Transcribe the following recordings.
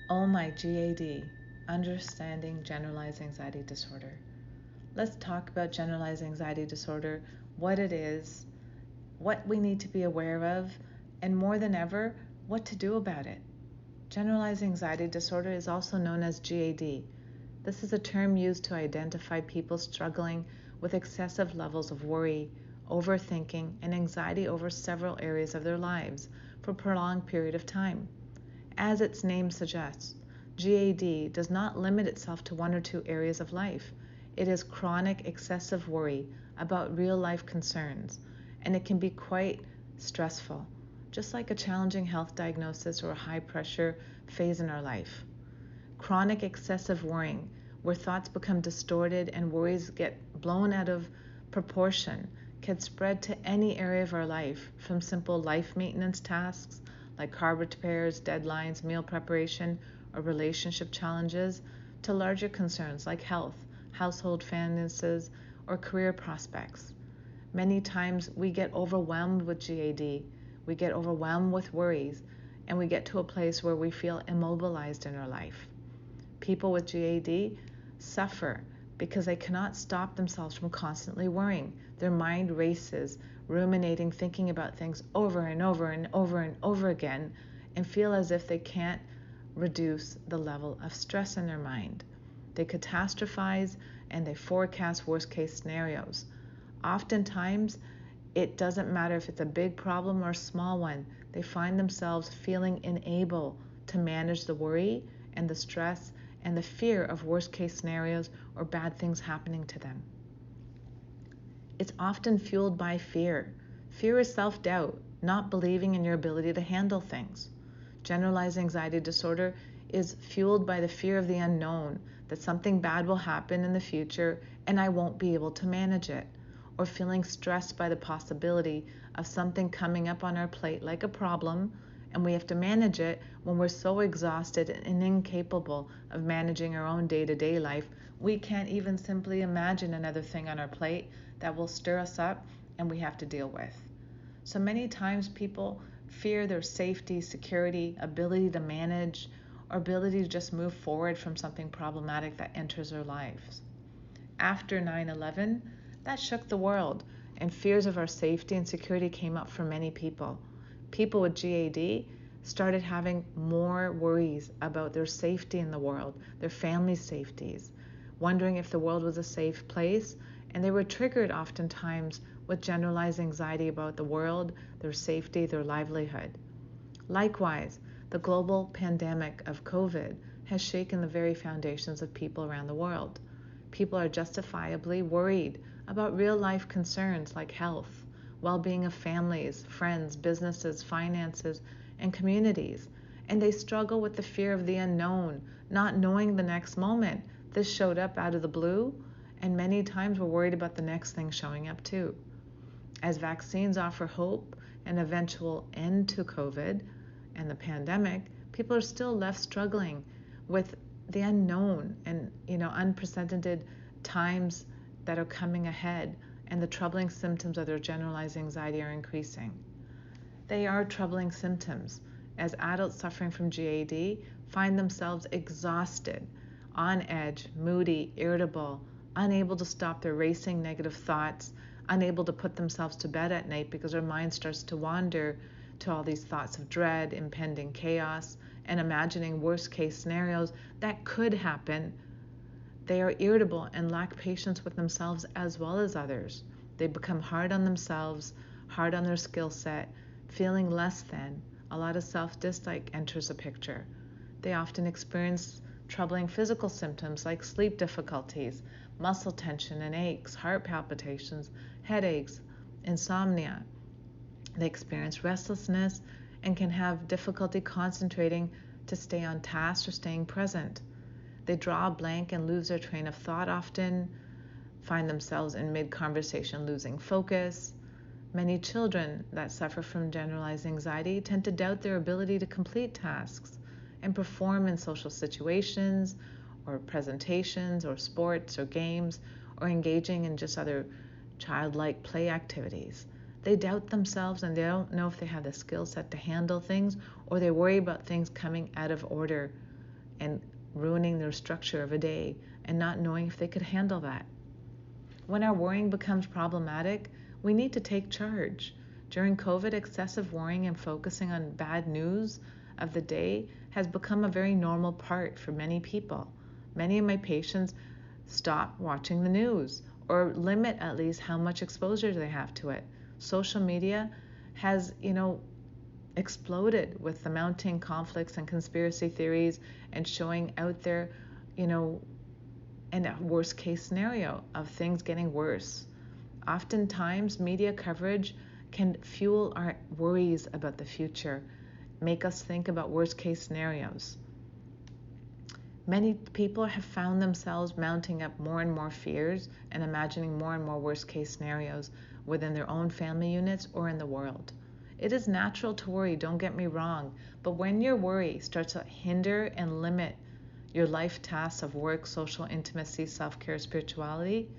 Oh my GAD, Understanding Generalized Anxiety Disorder. Let's talk about generalized anxiety disorder, what it is, what we need to be aware of, and more than ever, what to do about it. Generalized anxiety disorder is also known as GAD. This is a term used to identify people struggling with excessive levels of worry, overthinking, and anxiety over several areas of their lives for a prolonged period of time. As its name suggests, GAD does not limit itself to one or two areas of life. It is chronic excessive worry about real life concerns, and it can be quite stressful, just like a challenging health diagnosis or a high pressure phase in our life. Chronic excessive worrying, where thoughts become distorted and worries get blown out of proportion, can spread to any area of our life, from simple life maintenance tasks like car repairs, deadlines, meal preparation, or relationship challenges, to larger concerns like health, household finances, or career prospects. Many times we get overwhelmed with GAD, we get overwhelmed with worries, and we get to a place where we feel immobilized in our life. People with GAD suffer because they cannot stop themselves from constantly worrying. Their mind races, ruminating, thinking about things over and over and over and over again, and feel as if they can't reduce the level of stress in their mind. They catastrophize and they forecast worst case scenarios. Oftentimes, it doesn't matter if it's a big problem or a small one, they find themselves feeling unable to manage the worry and the stress and the fear of worst case scenarios or bad things happening to them. It's often fueled by fear. Fear is self doubt, not believing in your ability to handle things. Generalized anxiety disorder is fueled by the fear of the unknown, that something bad will happen in the future and I won't be able to manage it, or feeling stressed by the possibility of something coming up on our plate like a problem, and we have to manage it when we're so exhausted and incapable of managing our own day-to-day life, we can't even simply imagine another thing on our plate that will stir us up and we have to deal with. So many times people fear their safety, security, ability to manage, or ability to just move forward from something problematic that enters their lives. After 9/11, that shook the world, and fears of our safety and security came up for many people. People with GAD started having more worries about their safety in the world, their family's safeties, wondering if the world was a safe place, and they were triggered oftentimes with generalized anxiety about the world, their safety, their livelihood. Likewise, the global pandemic of COVID has shaken the very foundations of people around the world. People are justifiably worried about real life concerns like health, well being of families, friends, businesses, finances, and communities. And they struggle with the fear of the unknown, not knowing the next moment. This showed up out of the blue, and many times we're worried about the next thing showing up too. As vaccines offer hope and eventual end to COVID and the pandemic, people are still left struggling with the unknown and unprecedented times that are coming ahead, and the troubling symptoms of their generalized anxiety are increasing. They are troubling symptoms, as adults suffering from GAD find themselves exhausted, on edge, moody, irritable, unable to stop their racing negative thoughts, unable to put themselves to bed at night because their mind starts to wander to all these thoughts of dread, impending chaos, and imagining worst case scenarios that could happen. They are irritable and lack patience with themselves as well as others. They become hard on themselves, hard on their skill set, feeling less than. A lot of self-dislike enters the picture. They often experience troubling physical symptoms like sleep difficulties, muscle tension and aches, heart palpitations, headaches, insomnia. They experience restlessness and can have difficulty concentrating to stay on task or staying present. They draw a blank and lose their train of thought often, find themselves in mid-conversation losing focus. Many children that suffer from generalized anxiety tend to doubt their ability to complete tasks and perform in social situations or presentations or sports or games or engaging in just other childlike play activities. They doubt themselves and they don't know if they have the skill set to handle things, or they worry about things coming out of order. and ruining their structure of a day and not knowing if they could handle that. When our worrying becomes problematic, we need to take charge. During COVID, excessive worrying and focusing on bad news of the day has become a very normal part for many people. Many of my patients stop watching the news or limit at least how much exposure they have to it. Social media has, exploded with the mounting conflicts and conspiracy theories and showing out there, in a worst case scenario of things getting worse. Oftentimes, media coverage can fuel our worries about the future, make us think about worst case scenarios. Many people have found themselves mounting up more and more fears and imagining more and more worst case scenarios within their own family units or in the world. It is natural to worry, don't get me wrong, but when your worry starts to hinder and limit your life tasks of work, social intimacy, self-care, spirituality,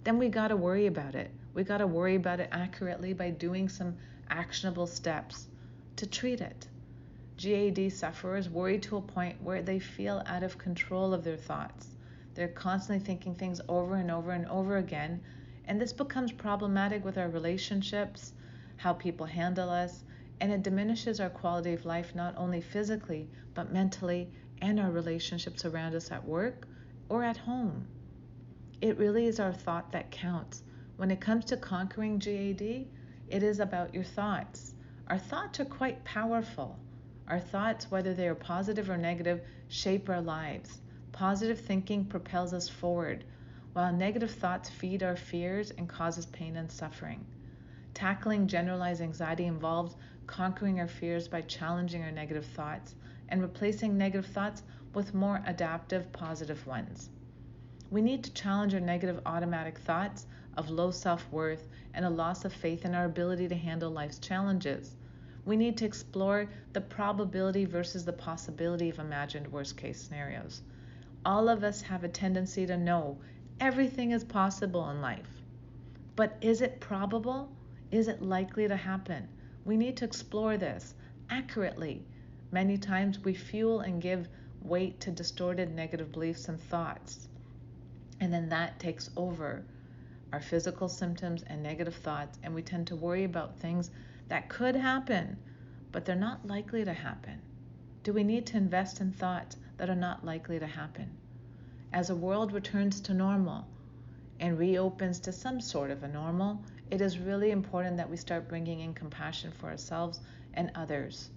then we got to worry about it. We got to worry about it accurately by doing some actionable steps to treat it. GAD sufferers worry to a point where they feel out of control of their thoughts. They're constantly thinking things over and over and over again, and this becomes problematic with our relationships, how people handle us, and it diminishes our quality of life not only physically, but mentally, and our relationships around us at work or at home. It really is our thought that counts. When it comes to conquering GAD, it is about your thoughts. Our thoughts are quite powerful. Our thoughts, whether they are positive or negative, shape our lives. Positive thinking propels us forward, while negative thoughts feed our fears and causes pain and suffering. Tackling generalized anxiety involves conquering our fears by challenging our negative thoughts and replacing negative thoughts with more adaptive, positive ones. We need to challenge our negative automatic thoughts of low self-worth and a loss of faith in our ability to handle life's challenges. We need to explore the probability versus the possibility of imagined worst-case scenarios. All of us have a tendency to know everything is possible in life. But is it probable? Is it likely to happen? We need to explore this accurately. Many times we fuel and give weight to distorted negative beliefs and thoughts, and then that takes over our physical symptoms and negative thoughts, and we tend to worry about things that could happen, but they're not likely to happen. Do we need to invest in thoughts that are not likely to happen? As the world returns to normal and reopens to some sort of a normal, it is really important that we start bringing in compassion for ourselves and others.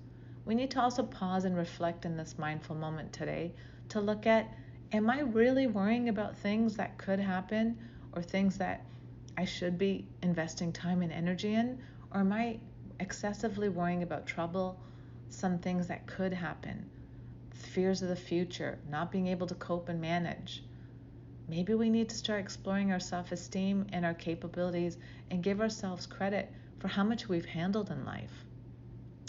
We need to also pause and reflect in this mindful moment today to look at, am I really worrying about things that could happen or things that I should be investing time and energy in? Or am I excessively worrying about trouble, some things that could happen, fears of the future, not being able to cope and manage? Maybe we need to start exploring our self-esteem and our capabilities and give ourselves credit for how much we've handled in life.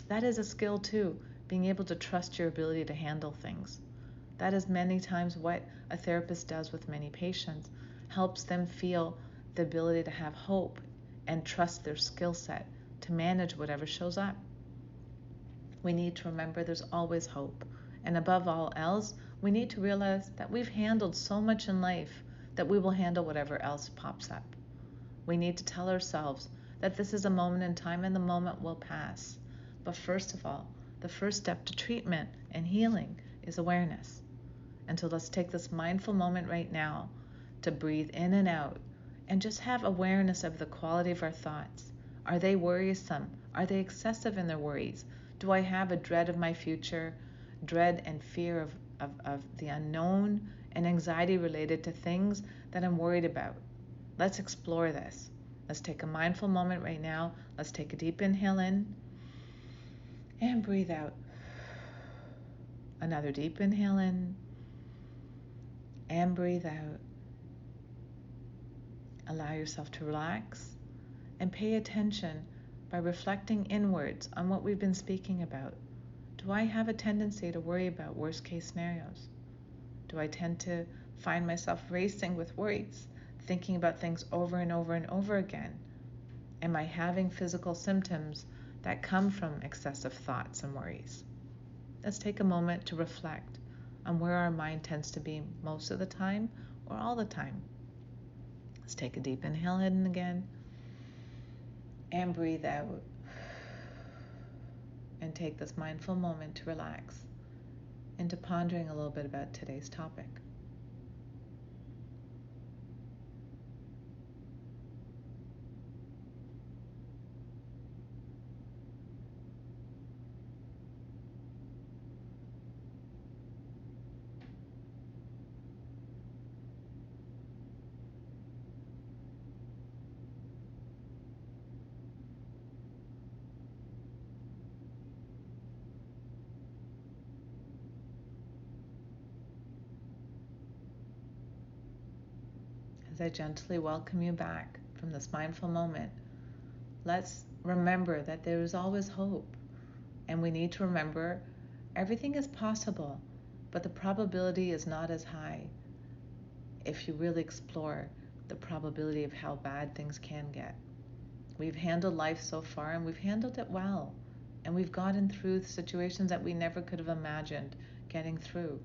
That is a skill too, being able to trust your ability to handle things. That is many times what a therapist does with many patients, helps them feel the ability to have hope and trust their skill set to manage whatever shows up. We need to remember there's always hope. And above all else, we need to realize that we've handled so much in life that we will handle whatever else pops up. We need to tell ourselves that this is a moment in time and the moment will pass. But first of all, the first step to treatment and healing is awareness. And so let's take this mindful moment right now to breathe in and out and just have awareness of the quality of our thoughts. Are they worrisome? Are they excessive in their worries? Do I have a dread of my future, dread and fear of the unknown, and anxiety related to things that I'm worried about? Let's explore this. Let's take a mindful moment right now. Let's take a deep inhale in and breathe out. Another deep inhale in and breathe out. Allow yourself to relax and pay attention by reflecting inwards on what we've been speaking about. Do I have a tendency to worry about worst case scenarios? Do I tend to find myself racing with worries, thinking about things over and over and over again? Am I having physical symptoms that come from excessive thoughts and worries? Let's take a moment to reflect. on where our mind tends to be most of the time or all the time. Let's take a deep inhale in again and breathe out. And take this mindful moment to relax into pondering a little bit about today's topic. As I gently welcome you back from this mindful moment, let's remember that there is always hope. And we need to remember everything is possible, but the probability is not as high if you really explore the probability of how bad things can get. We've handled life so far, and we've handled it well. And we've gotten through situations that we never could have imagined getting through.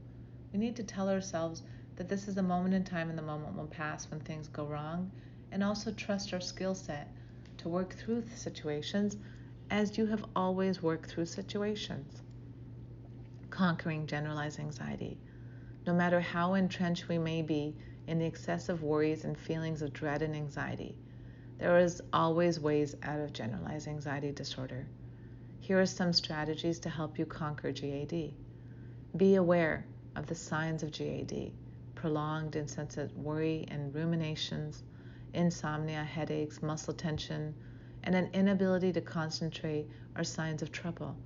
We need to tell ourselves that this is a moment in time and the moment will pass when things go wrong, and also trust our skill set to work through the situations as you have always worked through situations. Conquering generalized anxiety. No matter how entrenched we may be in the excessive worries and feelings of dread and anxiety, there is always ways out of generalized anxiety disorder. Here are some strategies to help you conquer GAD. Be aware of the signs of GAD: prolonged incessant worry and ruminations, insomnia, headaches, muscle tension, and an inability to concentrate are signs of trouble.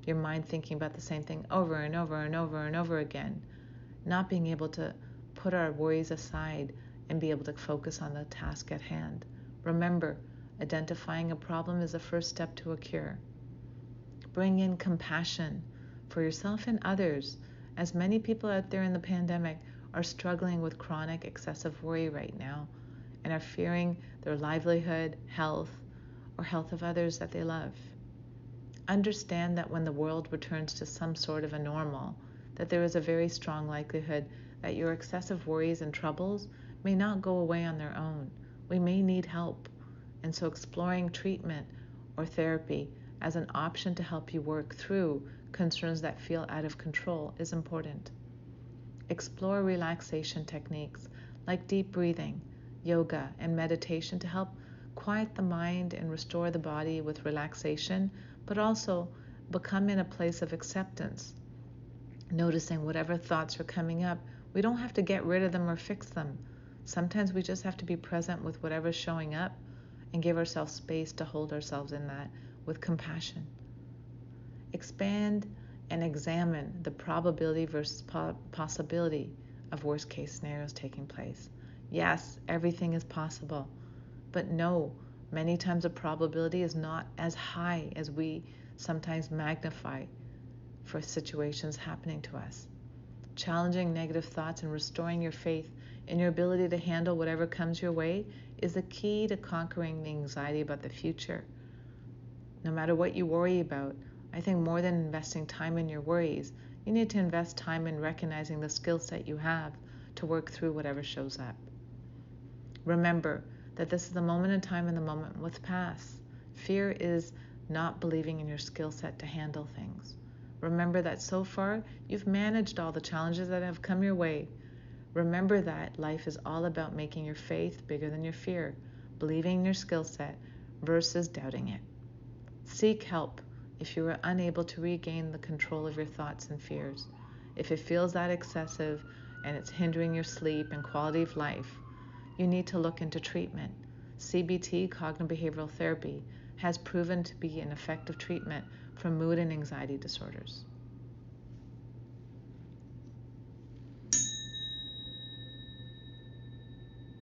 Your mind thinking about the same thing over and over and over and over again, not being able to put our worries aside and be able to focus on the task at hand. Remember, identifying a problem is the first step to a cure. Bring in compassion for yourself and others, as many people out there in the pandemic are struggling with chronic excessive worry right now and are fearing their livelihood, health, or health of others that they love. Understand that when the world returns to some sort of a normal, that there is a very strong likelihood that your excessive worries and troubles may not go away on their own. We may need help, and so exploring treatment or therapy as an option to help you work through concerns that feel out of control is important. Explore relaxation techniques like deep breathing, yoga, and meditation to help quiet the mind and restore the body with relaxation, but also become in a place of acceptance. Noticing whatever thoughts are coming up, we don't have to get rid of them or fix them. Sometimes we just have to be present with whatever's showing up and give ourselves space to hold ourselves in that with compassion. Expand and examine the probability versus possibility of worst case scenarios taking place. Yes, everything is possible, but no, many times the probability is not as high as we sometimes magnify for situations happening to us. Challenging negative thoughts and restoring your faith in your ability to handle whatever comes your way is the key to conquering the anxiety about the future. No matter what you worry about, I think more than investing time in your worries, you need to invest time in recognizing the skill set you have to work through whatever shows up. Remember that this is the moment in time and the moment will pass. Fear is not believing in your skill set to handle things. Remember that so far you've managed all the challenges that have come your way. Remember that life is all about making your faith bigger than your fear, believing in your skill set versus doubting it. Seek help if you are unable to regain the control of your thoughts and fears. If it feels that excessive and it's hindering your sleep and quality of life, you need to look into treatment. CBT, cognitive behavioral therapy, has proven to be an effective treatment for mood and anxiety disorders.